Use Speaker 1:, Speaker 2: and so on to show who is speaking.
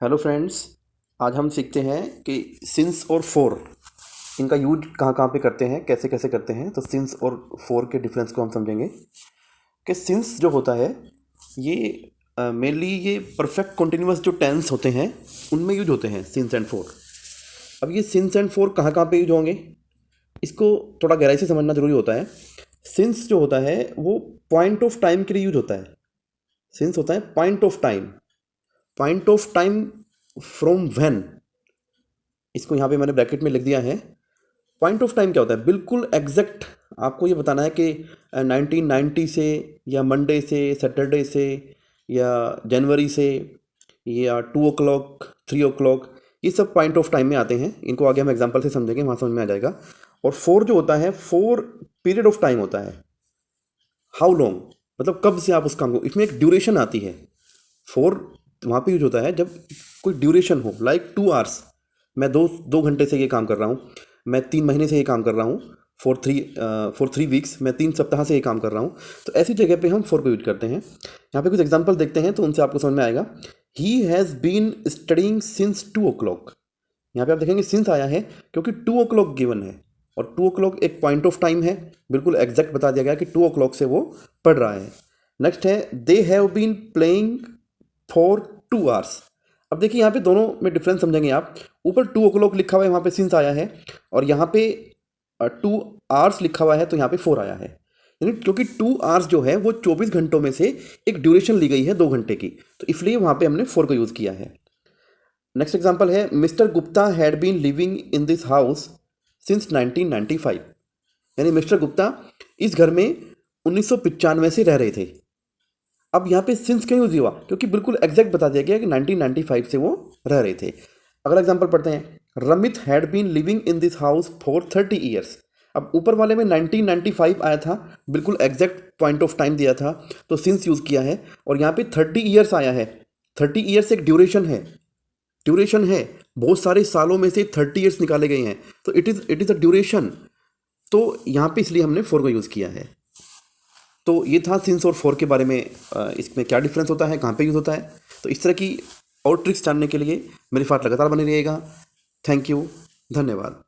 Speaker 1: Hello friends. आज हम सीखते हैं कि सिंस और फोर इनका यूज कहाँ कहाँ पे करते हैं, कैसे कैसे करते हैं। तो सिंस और फोर के डिफरेंस को हम समझेंगे कि सिंस जो होता है ये मेनली ये परफेक्ट कॉन्टिन्यूअस जो टेंस होते हैं उनमें यूज होते हैं सिंस एंड फोर। अब ये सिंस एंड फोर कहाँ कहाँ पे यूज होंगे इसको थोड़ा गहराई से समझना ज़रूरी होता है। सिंस जो होता है वो पॉइंट ऑफ टाइम के लिए यूज होता है। सिंस होता है point of time, point of time from when. इसको यहाँ पे मैंने ब्रैकेट में लिख दिया है। पॉइंट ऑफ टाइम क्या होता है, बिल्कुल एग्जैक्ट आपको ये बताना है कि 1990 से या मंडे से सैटरडे से या जनवरी से या 2 o'clock 3 o'clock, ये सब पॉइंट ऑफ टाइम में आते हैं। इनको आगे हम एग्जांपल से समझेंगे, वहाँ समझ में आ जाएगा। और फोर जो होता है फोर पीरियड ऑफ टाइम होता है। हाउ लॉन्ग मतलब कब से आप उस काम को, इसमें एक ड्यूरेशन आती है। फोर वहाँ पे यूज होता है जब कोई ड्यूरेशन हो, लाइक 2 hours। मैं दो घंटे से ये काम कर रहा हूँ, मैं 3 महीने से ये काम कर रहा हूँ, फॉर 3 वीक्स, मैं 3 सप्ताह से ये काम कर रहा हूँ। तो ऐसी जगह पे हम फोर को यूज करते हैं। यहाँ पे कुछ एग्जांपल देखते हैं तो उनसे आपको समझ में आएगा। He has been studying since 2 o'clock। यहाँ पे आप देखेंगे सिंस आया है क्योंकि 2 o'clock गिवन है, और 2 o'clock एक पॉइंट ऑफ टाइम है, बिल्कुल एग्जैक्ट बता दिया गया कि 2 o'clock से वो पढ़ रहा है। नेक्स्ट है they have been playing for 2 hours। अब देखिए यहाँ पे दोनों में डिफरेंस समझेंगे आप। ऊपर 2 o'clock लिखा हुआ है, वहाँ पे सिंस आया है, और यहाँ पे 2 hours लिखा हुआ है तो यहाँ पे फोर आया है। यानी क्योंकि 2 hours जो है वो 24 घंटों में से एक ड्यूरेशन ली गई है 2 घंटे की, तो इसलिए वहाँ पे हमने फोर को यूज़ किया है। नेक्स्ट एग्जाम्पल है mister Gupta had been living in this house since 1995। यानी मिस्टर गुप्ता इस घर में 1995 से रह रहे थे। अब यहाँ पे सिंस क्यों यूज हुआ, क्योंकि बिल्कुल एग्जैक्ट बता दिया गया कि 1995 से वो रह रहे थे। अगला एग्जांपल पढ़ते हैं Ramit had been living in this house for 30 years. अब ऊपर वाले में 1995 आया था, बिल्कुल एग्जैक्ट पॉइंट ऑफ टाइम दिया था तो सिंस यूज़ किया है। और यहाँ पे 30 ईयर्स आया है, 30 ईयर्स एक ड्यूरेशन है, ड्यूरेशन है, बहुत सारे सालों में से 30 ईयर्स निकाले गए हैं, तो इट इज़ अ ड्यूरेशन। तो यहाँ पे इसलिए हमने फोर को यूज़ किया है। तो ये था सिंस और फोर के बारे में, इसमें क्या डिफरेंस होता है, कहाँ पे यूज़ होता है। तो इस तरह की और ट्रिक्स जानने के लिए मेरे साथ लगातार बने रहिएगा। थैंक यू, धन्यवाद।